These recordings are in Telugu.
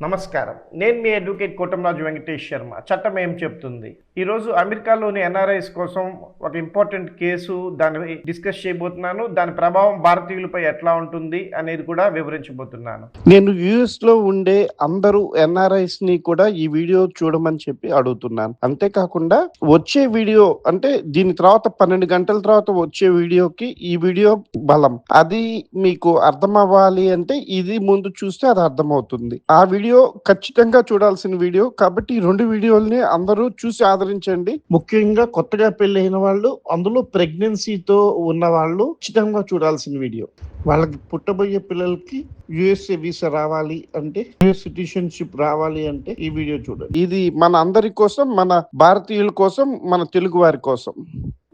నమస్కారం. నేను మీ అడ్వకేట్ కోటంరాజు వెంకటేష్ శర్మ. చట్టం ఏం చెప్తుంది? ఈరోజు అమెరికాలోని ఎన్ఆర్ఐస్ కోసం ఒక ఇంపార్టెంట్ కేసు దాన్ని డిస్కస్ చేయబోతున్నాను. దాని ప్రభావం భారతీయులపై ఎట్లా ఉంటుంది అనేది కూడా వివరించబోతున్నాను. నేను యుఎస్లో ఉండే అందరూ ఎన్ఆర్ఐస్ని కూడా ఈ వీడియో చూడమని చెప్పి అడుగుతున్నాను. అంతేకాకుండా వచ్చే వీడియో అంటే దీని తర్వాత 12 గంటల తర్వాత వచ్చే వీడియోకి ఈ వీడియో బలం. అది మీకు అర్థం అవ్వాలి అంటే ఇది ముందు చూస్తే అది అర్థమవుతుంది. ఆ వీడియో ఖచ్చితంగా చూడాల్సిన వీడియో కాబట్టి ఈ 2 వీడియోల్ని అందరూ చూసి ఆదరించండి. ముఖ్యంగా కొత్తగా పెళ్ళైన వాళ్ళు, అందులో ప్రెగ్నెన్సీతో ఉన్న వాళ్ళు ఖచ్చితంగా చూడాల్సిన వీడియో. వాళ్ళకి పుట్టబోయే పిల్లలకి యుఎస్ఏ వీసా రావాలి అంటే, యుఎస్ సిటిజన్షిప్ రావాలి అంటే ఈ వీడియో చూడండి. ఇది మన అందరి కోసం, మన భారతీయుల కోసం, మన తెలుగు వారి కోసం.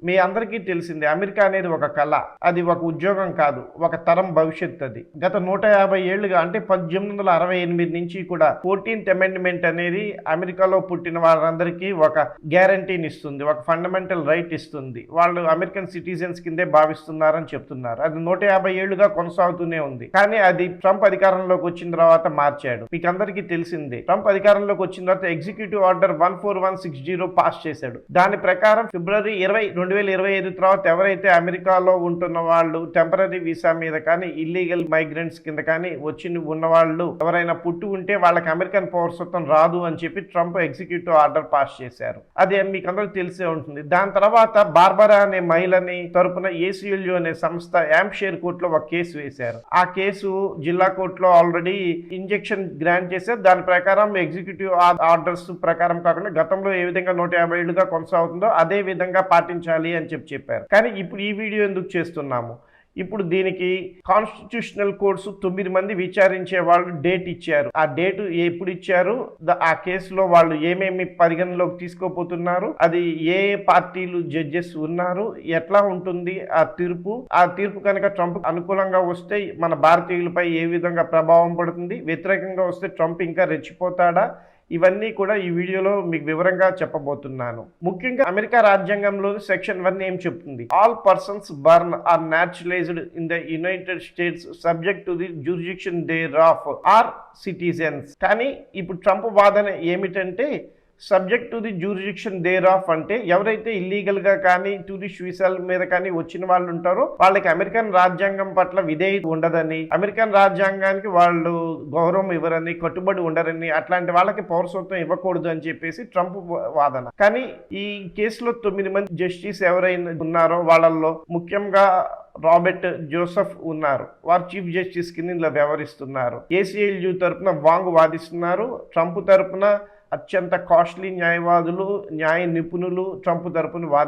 మీ అందరికీ తెలిసిందే, అమెరికా అనేది ఒక కళ. అది ఒక ఉద్యోగం కాదు, ఒక తరం భవిష్యత్. అది గత 150 ఏళ్లుగా అంటే 1868 నుంచి కూడా 14th అమెండ్మెంట్ అనేది అమెరికాలో పుట్టిన వారందరికీ ఒక గ్యారంటీని ఇస్తుంది, ఒక ఫండమెంటల్ రైట్ ఇస్తుంది. వాళ్ళు అమెరికన్ సిటిజన్స్ కిందే భావిస్తున్నారని చెప్తున్నారు. అది 150 ఏళ్లుగా కొనసాగుతూనే ఉంది. కానీ అది ట్రంప్ అధికారంలోకి వచ్చిన తర్వాత మార్చాడు. మీకు అందరికీ తెలిసిందే, ట్రంప్ అధికారంలోకి వచ్చిన తర్వాత ఎగ్జిక్యూటివ్ ఆర్డర్ 14160 పాస్ చేశాడు. దాని ప్రకారం ఫిబ్రవరి 20, 2025 తర్వాత ఎవరైతే అమెరికాలో ఉంటున్న వాళ్ళు టెంపరరీ వీసా మీద కానీ, ఇల్లీగల్ మైగ్రెంట్స్ కింద కానీ వచ్చి ఉన్న వాళ్ళు ఎవరైనా పుట్టి ఉంటే వాళ్ళకి అమెరికన్ పౌరసత్వం రాదు అని చెప్పి ట్రంప్ ఎగ్జిక్యూటివ్ ఆర్డర్ పాస్ చేశారు. అది మీకు అందరూ తెలిసే ఉంటుంది. దాని తర్వాత బార్బరా అనే మహిళని తరపున ఏసీఎల్యూ అనే సంస్థ యాంప్షైర్ కోర్టులో ఒక కేసు వేశారు. ఆ కేసు జిల్లా కోర్టులో ఆల్రెడీ ఇంజెక్షన్ గ్రాంట్ చేశారు. దాని ప్రకారం ఎగ్జిక్యూటివ్ ఆర్డర్స్ ప్రకారం కాకుండా గతంలో ఏ విధంగా 150 ఏళ్లుగా కొనసాగుతుందో అదే విధంగా పాటించాలి అని చెప్పారు. కానీ ఇప్పుడు ఈ వీడియో ఎందుకు చేస్తున్నాము? ఇప్పుడు దీనికి కాన్స్టిట్యూషనల్ కోర్ట్స్ 9 మంది విచారించే వాళ్ళు డేట్ ఇచ్చారు. ఆ డేటు ఎప్పుడు ఇచ్చారు, ఆ కేసులో వాళ్ళు ఏమేమి పరిగణలోకి తీసుకోపోతున్నారు, అది ఏ పార్టీలు జడ్జెస్ ఉన్నారు, ఎట్లా ఉంటుంది ఆ తీర్పు కనుక ట్రంప్ అనుకూలంగా వస్తే మన భారతీయులపై ఏ విధంగా ప్రభావం పడుతుంది, వ్యతిరేకంగా వస్తే ట్రంప్ ఇంకా రెచ్చిపోతాడా, ఇవన్నీ కూడా ఈ వీడియోలో మీకు వివరంగా చెప్పబోతున్నాను. ముఖ్యంగా అమెరికా రాజ్యాంగంలోని సెక్షన్ 1 ఏం చెప్తుంది? All persons born or naturalized in the United States subject to the jurisdiction thereof are citizens. కానీ ఇప్పుడు ట్రంప్ వాదన ఏమిటంటే subject to the jurisdiction thereof అంటే ఎవరైతే ఇల్లీగల్ గా కానీ టూరిస్ట్ వీసాల మీద కానీ వచ్చిన వాళ్ళు ఉంటారో వాళ్ళకి అమెరికన్ రాజ్యాంగం పట్ల విధేయత ఉండదని, అమెరికన్ రాజ్యాంగానికి వాళ్ళు గౌరవం ఇవ్వరని, కట్టుబడి ఉండరని, అట్లాంటి వాళ్ళకి పౌరసత్వం ఇవ్వకూడదు అని చెప్పేసి ట్రంప్ వాదన. కానీ ఈ కేసులో 9 మంది జస్టిస్ ఎవరైనా ఉన్నారో వాళ్ళల్లో ముఖ్యంగా రాబర్ట్ జోసెఫ్ ఉన్నారు. వారు చీఫ్ జస్టిస్ కింద వ్యవహరిస్తున్నారు. ఏసీఎల్యూ తరపున వాంగ్ వాదిస్తున్నారు. ట్రంప్ తరపున అత్యంత కాస్ట్లీ న్యాయవాదులు, న్యాయ నిపుణులు ట్రంప్ తరపున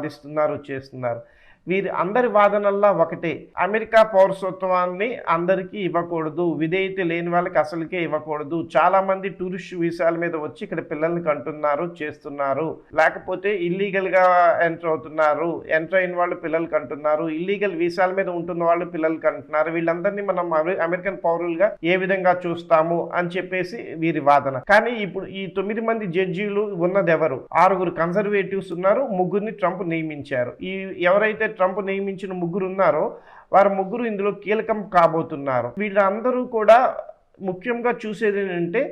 చేస్తున్నారు. వీరి అందరి వాదనల్లా ఒకటే, అమెరికా పౌరసత్వాన్ని అందరికీ ఇవ్వకూడదు, విధేయత లేని వాళ్ళకి అసలుకే ఇవ్వకూడదు. చాలా మంది టూరిస్ట్ వీసాల మీద వచ్చి ఇక్కడ పిల్లల్ని కంటున్నారు, చేస్తున్నారు, లేకపోతే ఇల్లీగల్ గా ఎంటర్ అవుతున్నారు, ఎంటర్ అయిన వాళ్ళు పిల్లలు కంటున్నారు, ఇల్లీగల్ వీసాల మీద ఉంటున్న వాళ్ళు పిల్లలు కంటున్నారు. వీళ్ళందరినీ మనం అమెరికన్ పౌరులుగా ఏ విధంగా చూస్తాము అని చెప్పేసి వీరి వాదన. కానీ ఇప్పుడు ఈ 9 మంది జడ్జీలు ఉన్నది ఎవరు? 6 కన్జర్వేటివ్స్ ఉన్నారు, 3 ట్రంప్ నియమించారు. ఈ ఎవరైతే ట్రంప్ నియమించిన 3 ఉన్నారో వారు 3 ఇందులో కీలకం కాబోతున్నారు. వీళ్ళందరూ కూడా ముఖ్యంగా చూసేది ఏంటంటే,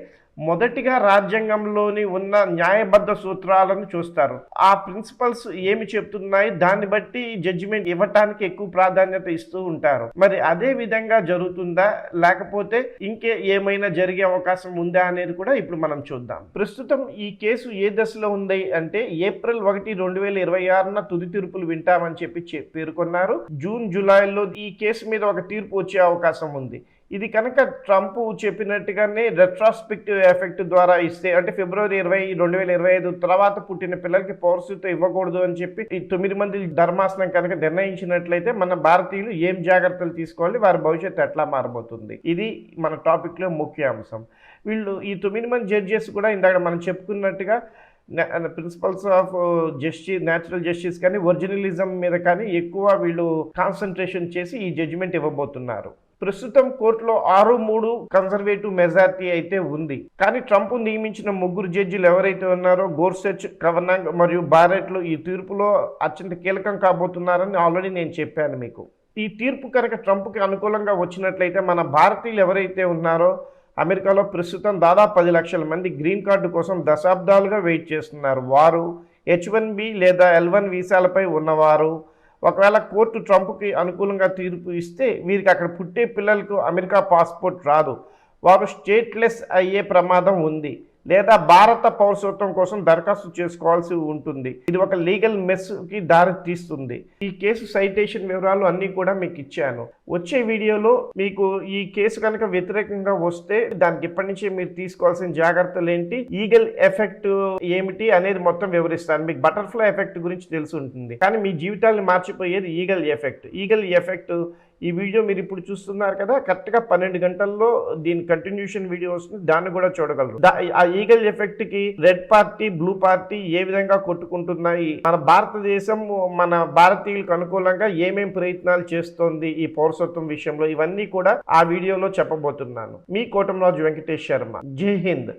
మొదటిగా రాజ్యాంగంలోని ఉన్న న్యాయబద్ధ సూత్రాలను చూస్తారు. ఆ ప్రిన్సిపల్స్ ఏమి చెప్తున్నాయి దాన్ని బట్టి జడ్జిమెంట్ ఇవ్వటానికి ఎక్కువ ప్రాధాన్యత ఇస్తూ ఉంటారు. మరి అదే విధంగా జరుగుతుందా, లేకపోతే ఇంకే ఏమైనా జరిగే అవకాశం ఉందా అనేది కూడా ఇప్పుడు మనం చూద్దాం. ప్రస్తుతం ఈ కేసు ఏ దశలో ఉంది అంటే, ఏప్రిల్ 1, 2026 తుది తీర్పులు వింటామని చెప్పి పేర్కొన్నారు. జూన్, జూలైలో ఈ కేసు మీద ఒక తీర్పు వచ్చే అవకాశం ఉంది. ఇది కనుక ట్రంప్ చెప్పినట్టుగానే రెట్రాస్పెక్టివ్ ఎఫెక్ట్ ద్వారా ఇస్తే, అంటే ఫిబ్రవరి 20, 2025 తర్వాత పుట్టిన పిల్లలకి పౌరసత్వం ఇవ్వకూడదు అని చెప్పి ఈ 9 మంది ధర్మాసనం కనుక నిర్ణయించినట్లయితే మన భారతీయులు ఏం జాగ్రత్తలు తీసుకోవాలి, వారి భవిష్యత్తు ఎట్లా మారబోతుంది, ఇది మన టాపిక్లో ముఖ్య అంశం. వీళ్ళు ఈ 9 మంది జడ్జెస్ కూడా ఇందాక మనం చెప్పుకున్నట్టుగా principles of justice, natural justice కానీ ఒరిజినలిజం మీద కానీ ఎక్కువ వీళ్ళు కాన్సన్ట్రేషన్ చేసి ఈ జడ్జిమెంట్ ఇవ్వబోతున్నారు. ప్రస్తుతం కోర్టులో 6-3 కన్జర్వేటివ్ మెజారిటీ అయితే ఉంది. కానీ ట్రంప్ నియమించిన 3 జడ్జిలు ఎవరైతే ఉన్నారో గోర్సెచ్, కవనాంగ్ మరియు బారెట్లు ఈ తీర్పులో అత్యంత కీలకం కాబోతున్నారని ఆల్రెడీ నేను చెప్పాను మీకు. ఈ తీర్పు కనుక ట్రంప్కి అనుకూలంగా వచ్చినట్లయితే మన భారతీయులు ఎవరైతే ఉన్నారో అమెరికాలో ప్రస్తుతం దాదాపు 10 లక్షల మంది గ్రీన్ కార్డు కోసం దశాబ్దాలుగా వెయిట్ చేస్తున్నారు. వారు H1B లేదా L1 వీసాలపై ఉన్నవారు. ఒకవేళ కోర్టు ట్రంప్కి అనుకూలంగా తీర్పు ఇస్తే వీరికి అక్కడ పుట్టే పిల్లలకు అమెరికా పాస్పోర్ట్ రాదు. వారు స్టేట్లెస్ అయ్యే ప్రమాదం ఉంది లేదా భారత పౌరసత్వం కోసం దరఖాస్తు చేసుకోవాల్సి ఉంటుంది. ఇది ఒక లీగల్ మెస్కి దారి తీస్తుంది. ఈ కేసు సైటేషన్ వివరాలు అన్నీ కూడా మీకు ఇచ్చాను. వచ్చే వీడియోలో మీకు ఈ కేసు కనుక వ్యతిరేకంగా వస్తే దానికి ఇప్పటి నుంచి మీరు తీసుకోవాల్సిన జాగ్రత్తలు ఏంటి, ఈగల్ ఎఫెక్ట్ ఏమిటి అనేది మొత్తం వివరిస్తాను. మీకు బటర్ఫ్లై ఎఫెక్ట్ గురించి తెలిసి ఉంటుంది, కానీ మీ జీవితాన్ని మార్చిపోయేది ఈగల్ ఎఫెక్ట్. ఈగల్ ఎఫెక్ట్ ఈ వీడియో మీరు ఇప్పుడు చూస్తున్నారు కదా, కరెక్ట్గా 12 గంటల్లో దీని కంటిన్యూషన్ వీడియో వస్తుంది, దాన్ని కూడా చూడగలరు. ఆ ఈగల్ ఎఫెక్ట్ కి రెడ్ పార్టీ బ్లూ పార్టీ ఏ విధంగా కొట్టుకుంటున్నాయి, మన భారతదేశం మన భారతీయులకు అనుకూలంగా ఏమేం ప్రయత్నాలు చేస్తోంది ఈ పౌరసత్వం విషయంలో, ఇవన్నీ కూడా ఆ వీడియోలో చెప్పబోతున్నాను. మీ కోటంరాజు వెంకటేష్ శర్మ. జై హింద్.